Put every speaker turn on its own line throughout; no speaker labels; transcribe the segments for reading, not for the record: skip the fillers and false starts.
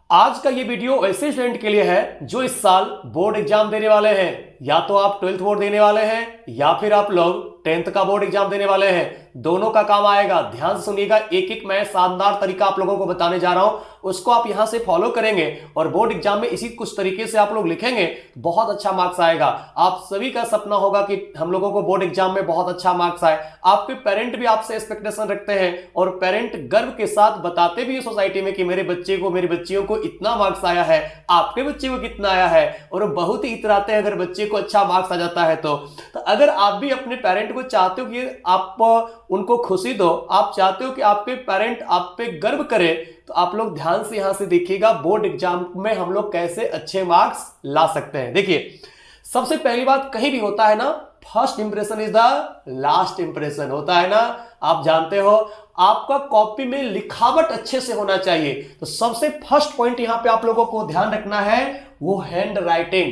आज का ये वीडियो ऐसे स्टूडेंट के लिए है जो इस साल बोर्ड एग्जाम देने वाले हैं। या तो आप 12th बोर्ड देने वाले हैं या फिर आप लोग 10th का बोर्ड एग्जाम देने वाले हैं। दोनों का काम आएगा। ध्यान से सुनिएगा, एक एक मैं शानदार तरीका आप लोगों को बताने जा रहा हूं, उसको आप यहां से फॉलो करेंगे और बोर्ड एग्जाम में इसी कुछ तरीके से आप लोग लिखेंगे, बहुत अच्छा मार्क्स आएगा। आप सभी का सपना होगा कि हम लोगों को बोर्ड एग्जाम में बहुत अच्छा मार्क्स आए। आपके पेरेंट भी आपसे एक्सपेक्टेशन रखते हैं और पेरेंट गर्व के साथ बताते भी है सोसाइटी में कि मेरे बच्चे को, मेरी बच्चियों को इतना मार्क्स आया है, आपके बच्चे को कितना आया है। और बहुत ही इतराते हैं अगर बच्चे को अच्छा मार्क्स आ जाता है तो अगर आप भी अपने पेरेंट को चाहते हो कि आप उनको खुशी दो, आप चाहते हो कि आपके पेरेंट आप पे गर्व करे, तो आप लोग ध्यान से यहां से देखिएगा बोर्ड एग्जाम में हम लोग कैसे अच्छे मार्क्स ला सकते हैं। देखिए, सबसे पहली बात कहीं भी होता है ना, first impression is the last impression होता है ना। आप जानते हो आपका कॉपी में लिखावट अच्छे से होना चाहिए। तो सबसे फर्स्ट पॉइंट यहां पे आप लोगों को ध्यान रखना है वो हैंड राइटिंग।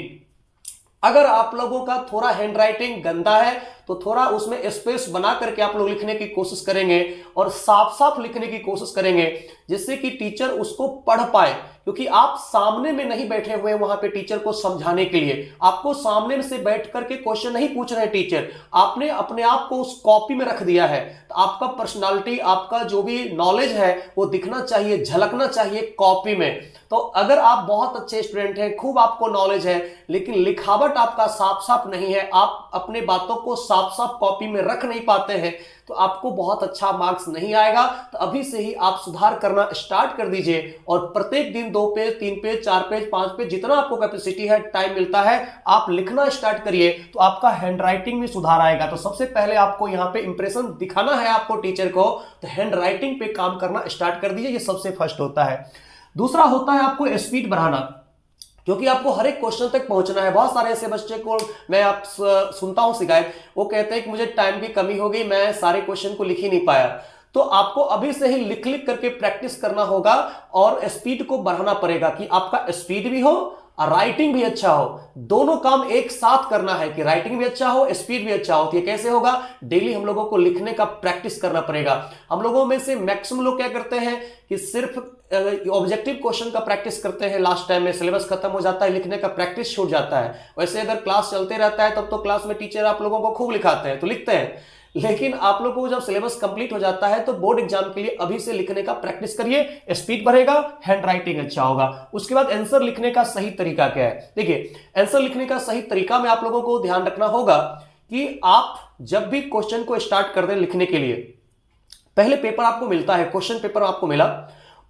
अगर आप लोगों का थोड़ा हैंड राइटिंग गंदा है तो थोड़ा उसमें स्पेस बना करके आप लोग लिखने की कोशिश करेंगे और साफ साफ लिखने की कोशिश करेंगे, जिससे कि टीचर उसको पढ़ पाए। क्योंकि आप सामने में नहीं बैठे हुए वहां पे टीचर को समझाने के लिए, आपको सामने से बैठ करके क्वेश्चन नहीं पूछ रहे टीचर, आपने अपने आप को उस कॉपी में रख दिया है। तो आपका पर्सनालिटी, आपका जो भी नॉलेज है वो दिखना चाहिए, झलकना चाहिए कॉपी में। तो अगर आप बहुत अच्छे स्टूडेंट हैं, खूब आपको नॉलेज है, लेकिन लिखावट आपका साफ साफ नहीं है, आप अपने बातों को साफ साफ कॉपी में रख नहीं पाते हैं, तो आपको बहुत अच्छा मार्क्स नहीं आएगा। तो अभी से ही आप सुधार करना स्टार्ट कर दीजिए और प्रत्येक दिन 2 पेज, 3 पेज, 4 पेज, 5 पेज, जितना आपको कैपेसिटी है, टाइम मिलता है, आप लिखना स्टार्ट करिए, तो आपका हैंड राइटिंग में सुधार आएगा। तो सबसे पहले आपको यहाँ पे इंप्रेशन दिखाना है आपको टीचर को, तो हैंड राइटिंग पे काम करना स्टार्ट कर दीजिए। ये सबसे फर्स्ट होता है। दूसरा होता है आपको स्पीड बढ़ाना, क्योंकि आपको हर एक क्वेश्चन तक पहुंचना है। बहुत सारे ऐसे बच्चे को मैं आप सुनता हूं शिकायत, वो कहते हैं कि मुझे टाइम की कमी हो गई, मैं सारे क्वेश्चन को लिख ही नहीं पाया। तो आपको अभी से ही लिख लिख करके प्रैक्टिस करना होगा और स्पीड को बढ़ाना पड़ेगा कि आपका स्पीड भी हो और राइटिंग भी अच्छा हो। दोनों काम एक साथ करना है कि राइटिंग भी अच्छा हो, स्पीड भी अच्छा हो। तो ये कैसे होगा? डेली हम लोगों को लिखने का प्रैक्टिस करना पड़ेगा। हम लोगों में से मैक्सिमम लोग क्या करते हैं कि सिर्फ ऑब्जेक्टिव क्वेश्चन का प्रैक्टिस करते हैं, लास्ट टाइम में सिलेबस खत्म हो जाता है, लिखने का प्रैक्टिस छूट जाता है। वैसे अगर क्लास चलते रहता है तब तो क्लास में टीचर आप लोगों को खूब लिखाते हैं तो लिखते हैं, लेकिन आप लोगों को जब सिलेबस कंप्लीट हो जाता है तो बोर्ड एग्जाम के लिए अभी से लिखने का प्रैक्टिस करिए, स्पीड बढ़ेगा, हैंड राइटिंग अच्छा होगा। उसके बाद आंसर लिखने का सही तरीका क्या है? देखिए, आंसर लिखने का सही तरीका में आप लोगों को ध्यान रखना होगा कि आप जब भी क्वेश्चन को स्टार्ट कर दें लिखने के लिए, पहले पेपर आपको मिलता है, क्वेश्चन पेपर आपको मिला,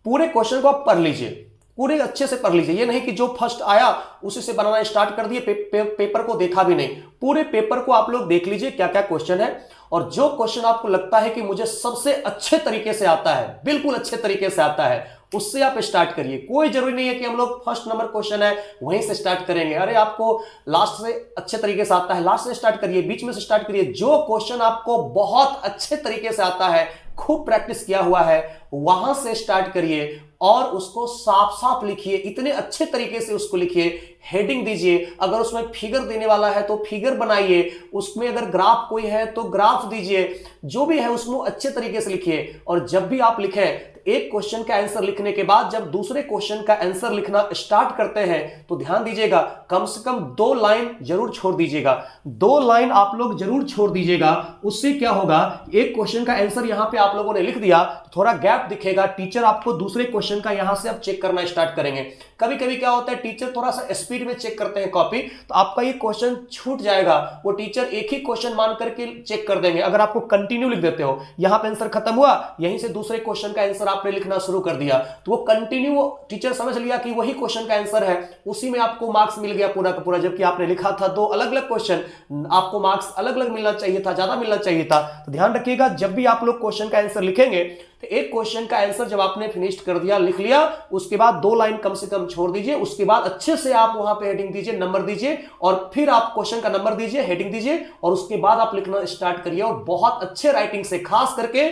पूरे क्वेश्चन को आप पढ़ लीजिए, पूरे अच्छे से पढ़ लीजिए। ये नहीं कि जो फर्स्ट आया उसी से बनाना स्टार्ट कर दिए, पेपर को देखा भी नहीं। पूरे पेपर को आप लोग देख लीजिए क्या क्या क्वेश्चन है, और जो क्वेश्चन आपको लगता है कि मुझे सबसे अच्छे तरीके से आता है, बिल्कुल अच्छे तरीके से आता है, उससे आप स्टार्ट करिए। कोई जरूरी नहीं है कि हम लोग फर्स्ट नंबर क्वेश्चन है वहीं से स्टार्ट करेंगे। अरे आपको लास्ट से अच्छे तरीके से आता है, लास्ट से स्टार्ट करिए, बीच में से स्टार्ट करिए। जो क्वेश्चन आपको बहुत अच्छे तरीके से आता है, खूब प्रैक्टिस किया हुआ है, वहां से स्टार्ट करिए और उसको साफ साफ लिखिए, इतने अच्छे तरीके से उसको लिखिए। हेडिंग दीजिए, अगर उसमें फिगर देने वाला है तो फिगर बनाइए, उसमें अगर ग्राफ कोई है तो ग्राफ दीजिए, जो भी है उसको अच्छे तरीके से लिखिए। और जब भी आप लिखें, एक क्वेश्चन का आंसर लिखने के बाद जब दूसरे क्वेश्चन का आंसर लिखना स्टार्ट करते हैं तो ध्यान दीजिएगा, कम से कम 2 लाइन जरूर छोड़ दीजिएगा। 2 लाइन आप लोग जरूर छोड़ दीजिएगा। उससे क्या होगा, एक क्वेश्चन का आंसर यहां पे आप लोगों ने लिख दिया तो थोड़ा गैप दिखेगा, टीचर आपको दूसरे क्वेश्चन का यहां से आप चेक करना स्टार्ट करेंगे। कभी कभी क्या होता है, टीचर थोड़ा सा स्पीड में चेक करते हैं कॉपी, तो आपका ये क्वेश्चन छूट जाएगा। वो टीचर एक ही क्वेश्चन मान करके चेक कर देंगे। अगर आपको कंटिन्यू लिख देते हो, यहां पे आंसर खत्म हुआ, यहीं से दूसरे क्वेश्चन का आंसर आपने लिखना शुरू कर दिया, तो वो कंटिन्यू टीचर समझ लिया कि वही क्वेश्चन का आंसर है, उसी में आपको मार्क्स मिल गया पूरा का पूरा। जबकि आपने लिखा था 2 अलग अलग क्वेश्चन, आपको मार्क्स अलग अलग मिलना चाहिए था, ज्यादा मिलना चाहिए था। तो ध्यान रखिएगा, जब भी आप लोग क्वेश्चन का आंसर लिखेंगे तो एक क्वेश्चन का आंसर जब आपने फिनिश कर दिया, लिख लिया, उसके बाद 2 लाइन कम से कम छोड़ दीजिए। उसके बाद अच्छे से आप वहां पे हेडिंग दीजिए, नंबर दीजिए, और फिर आप क्वेश्चन का नंबर दीजिए, हेडिंग दीजिए, और उसके बाद आप लिखना स्टार्ट करिए। और बहुत अच्छे राइटिंग से, खास करके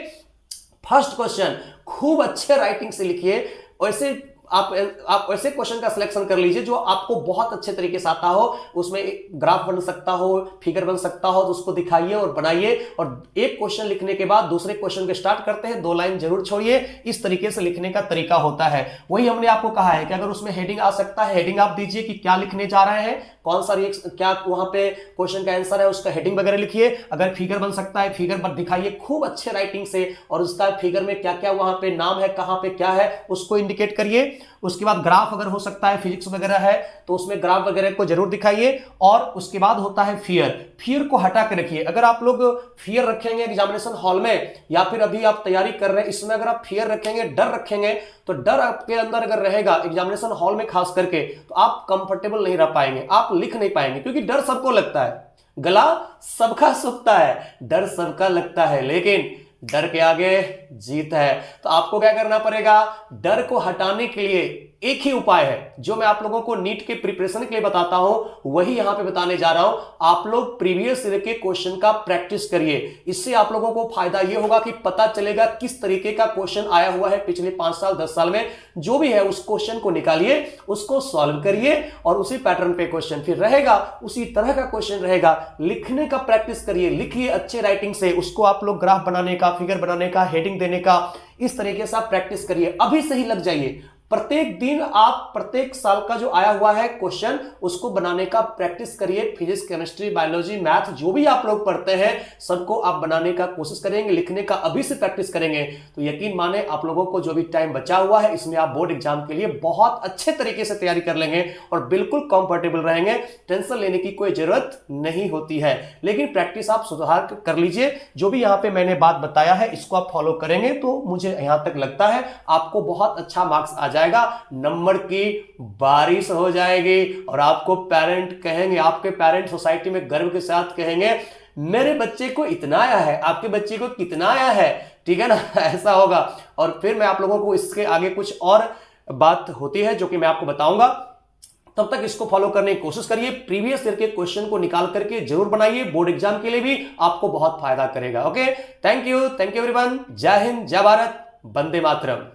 फर्स्ट क्वेश्चन खूब अच्छे राइटिंग से लिखिए। वैसे आप ऐसे क्वेश्चन का सिलेक्शन कर लीजिए जो आपको बहुत अच्छे तरीके से आता हो, उसमें ग्राफ बन सकता हो, फिगर बन सकता हो, तो उसको दिखाइए और बनाइए। और एक क्वेश्चन लिखने के बाद दूसरे क्वेश्चन के स्टार्ट करते हैं, 2 लाइन जरूर छोड़िए। इस तरीके से लिखने का तरीका होता है। वही हमने आपको कहा है कि अगर उसमें हेडिंग आ सकता है, हेडिंग आप दीजिए कि क्या लिखने जा रहे हैं, कौन सा क्या वहां पे क्वेश्चन का आंसर है, उसका हेडिंग वगैरह लिखिए। अगर फिगर बन सकता है, फिगर पर दिखाइए खूब अच्छे राइटिंग से, और उसका फिगर में क्या क्या वहां पे नाम है, कहां पे क्या है, उसको इंडिकेट करिए। उसके बाद ग्राफ अगर हो सकता है, फिजिक्स वगैरह है तो उसमें ग्राफ वगैरह को जरूर दिखाइए। और उसके बाद होता है फियर को हटा के रखिए। अगर आप लोग फियर रखेंगे एग्जामिनेशन हॉल में, या फिर अभी आप तैयारी कर रहे हैं, इसमें अगर आप फियर रखेंगे, डर रखेंगे, तो डर आपके अंदर अगर रहेगा एग्जामिनेशन हॉल में खास करके, तो आप कंफर्टेबल नहीं रह पाएंगे, आप लिख नहीं पाएंगे। क्योंकि डर सबको लगता है, गला सबका सूखता है, डर सबका लगता है, लेकिन डर के आगे जीत है। तो आपको क्या करना पड़ेगा, डर को हटाने के लिए एक ही उपाय है जो मैं आप लोगों को नीट के प्रिपरेशन के लिए बताता हूं, वही यहां पे बताने जा रहा हूं। आप लोग प्रीवियस ईयर के क्वेश्चन का प्रैक्टिस करिए। इससे आप लोगों को फायदा यह होगा कि पता चलेगा किस तरीके का क्वेश्चन आया हुआ है पिछले 5 साल 10 साल में। जो भी है उस क्वेश्चन को निकालिए, उसको सॉल्व करिए, और उसी पैटर्न पे क्वेश्चन फिर रहेगा, उसी तरह का क्वेश्चन रहेगा। लिखने का प्रैक्टिस करिए, लिखिए अच्छे राइटिंग से, उसको आप लोग ग्राफ बनाने का, फिगर बनाने का, हेडिंग देने का, इस तरीके से आप प्रैक्टिस करिए। अभी से ही लग जाइए। प्रत्येक दिन आप प्रत्येक साल का जो आया हुआ है क्वेश्चन, उसको बनाने का प्रैक्टिस करिए। फिजिक्स, केमिस्ट्री, बायोलॉजी, मैथ जो भी आप लोग पढ़ते हैं, सबको आप बनाने का कोशिश करेंगे, लिखने का अभी से प्रैक्टिस करेंगे, तो यकीन माने आप लोगों को जो भी टाइम बचा हुआ है, इसमें आप बोर्ड एग्जाम के लिए बहुत अच्छे तरीके से तैयारी कर लेंगे और बिल्कुल कंफर्टेबल रहेंगे। टेंशन लेने की कोई जरूरत नहीं होती है। लेकिन प्रैक्टिस आप सुधार कर लीजिए। जो भी यहाँ पे मैंने बात बताया है, इसको आप फॉलो करेंगे तो मुझे यहां तक लगता है आपको बहुत अच्छा मार्क्स आ जाएगा, नंबर की बारिश हो जाएगी, और आपको पेरेंट कहेंगे, आपके पेरेंट सोसाइटी में गर्व के साथ कहेंगे, मेरे बच्चे को इतना आया है, आपके बच्चे को कितना आया है। ठीक है ना, ऐसा होगा। और फिर मैं आप लोगों को इसके आगे कुछ और बात होती है जो कि मैं आपको बताऊंगा। तब तक इसको फॉलो करने की कोशिश करिए। प्रीवियस ईयर के क्वेश्चन को निकाल करके जरूर बनाइए, बोर्ड एग्जाम के लिए भी आपको बहुत फायदा करेगा। Okay, thank you everyone. जय हिंद, जय भारत, वंदे मातरम।